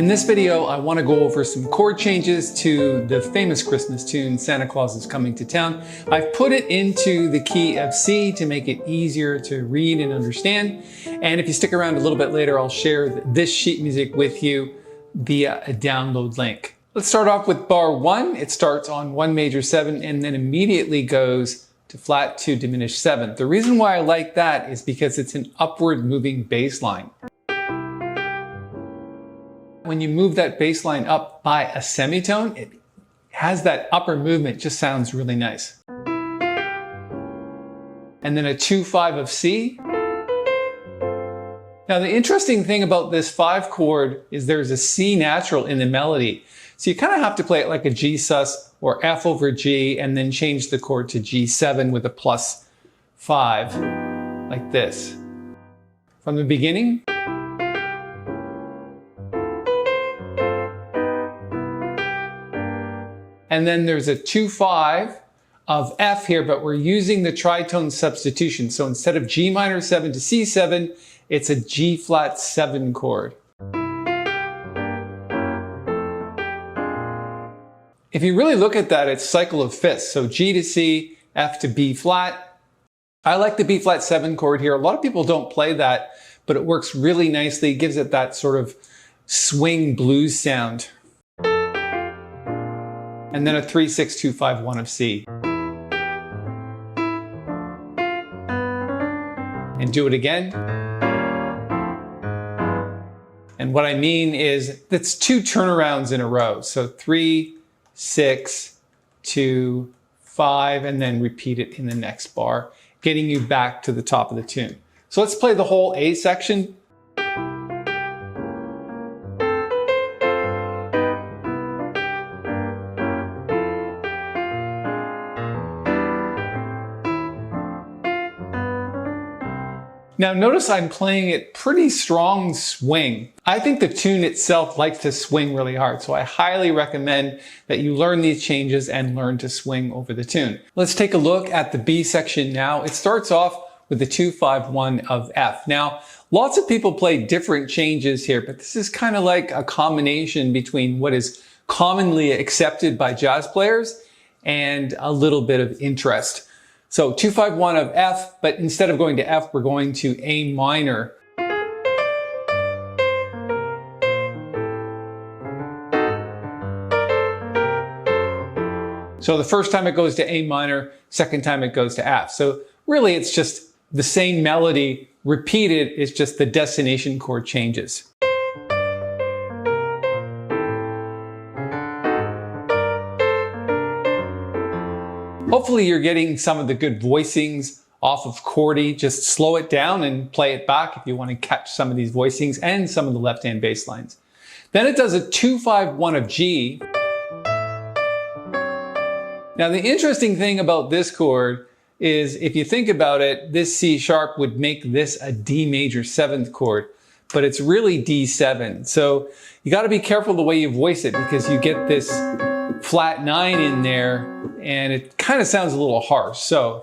In this video, I want to go over some chord changes to the famous Christmas tune, Santa Claus is Coming to Town. I've put it into the key of C to make it easier to read and understand. And if you stick around a little bit later, I'll share this sheet music with you via a download link. Let's start off with bar 1. It starts on 1 major 7 and then immediately goes to flat 2 diminished 7. The reason why I like that is because it's an upward moving bass line. When you move that bass line up by a semitone, it has that upper movement, just sounds really nice. And then a 2-5 of C. Now the interesting thing about this 5 chord is there's a C natural in the melody. So you kind of have to play it like a G sus or F over G and then change the chord to G7 with a +5, like this. From the beginning. And then there's a 2-5 of F here, but we're using the tritone substitution. So instead of G minor 7 to C7, it's a G flat 7 chord. If you really look at that, it's cycle of fifths. So G to C, F to B flat. I like the B flat 7 chord here. A lot of people don't play that, but it works really nicely. It gives it that sort of swing blues sound. And then a 3-6-2-5-1 of C. And do it again. And what I mean is that's 2 turnarounds in a row. So 3, 6, 2, 5, and then repeat it in the next bar, getting you back to the top of the tune. So let's play the whole A section. Now notice I'm playing it pretty strong swing. I think the tune itself likes to swing really hard, so I highly recommend that you learn these changes and learn to swing over the tune. Let's take a look at the B section now. It starts off with the 2-5-1 of F. Now, lots of people play different changes here, but this is kind of like a combination between what is commonly accepted by jazz players and a little bit of interest. So 2-5-1 of F, but instead of going to F, we're going to A minor. So the first time it goes to A minor, second time it goes to F. So really it's just the same melody repeated, it's just the destination chord changes. Hopefully you're getting some of the good voicings off of chordy. Just slow it down and play it back if you want to catch some of these voicings and some of the left-hand bass lines. Then it does a 2-5-1 of G. Now the interesting thing about this chord is if you think about it, this C sharp would make this a D major 7th chord, but it's really D7. So you got to be careful the way you voice it because you get this flat 9 in there and it kind of sounds a little harsh. So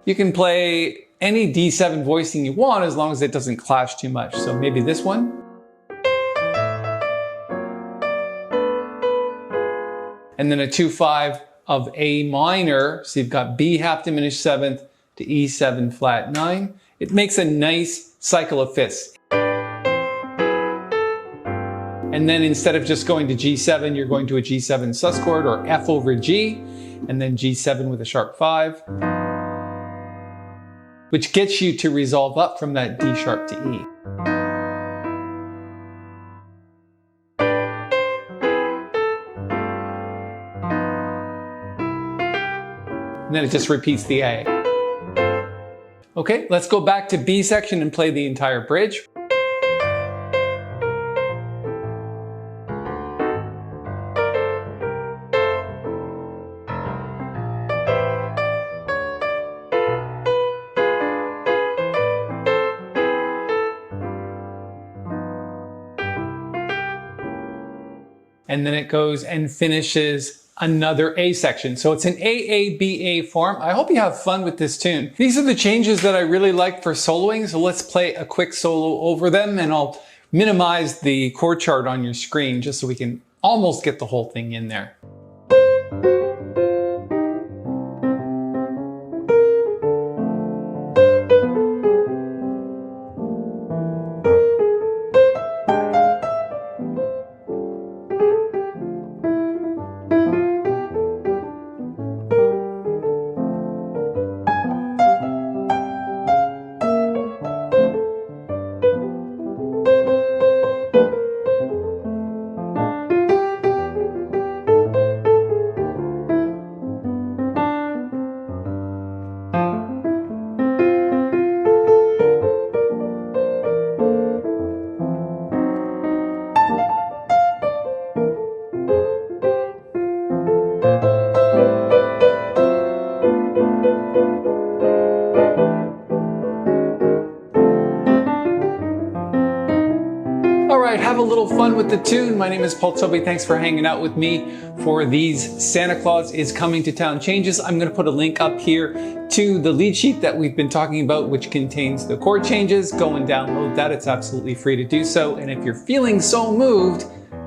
you can play any D7 voicing you want as long as it doesn't clash too much. So maybe this one. And then a 2-5 of A minor. So you've got B half diminished 7th to E7 flat 9. It makes a nice cycle of fifths. And then instead of just going to G7, you're going to a G7 sus chord or F over G, and then G7 with a sharp 5, which gets you to resolve up from that D sharp to E. And then it just repeats the A. Okay, let's go back to B section and play the entire bridge. And then it goes and finishes another A section. So it's an AABA form. I hope you have fun with this tune. These are the changes that I really like for soloing. So let's play a quick solo over them, and I'll minimize the chord chart on your screen just so we can almost get the whole thing in there. Have a little fun with the tune. My name is Paul Tobey. Thanks for hanging out with me for these Santa Claus is Coming to Town changes. I'm going to put a link up here to the lead sheet that we've been talking about, which contains the chord changes. Go and download that. It's absolutely free to do so. And if you're feeling so moved,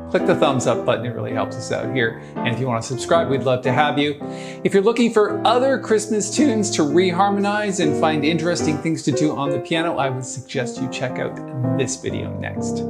click the thumbs up button. It really helps us out here. And if you want to subscribe, we'd love to have you. If you're looking for other Christmas tunes to reharmonize and find interesting things to do on the piano, I would suggest you check out this video next.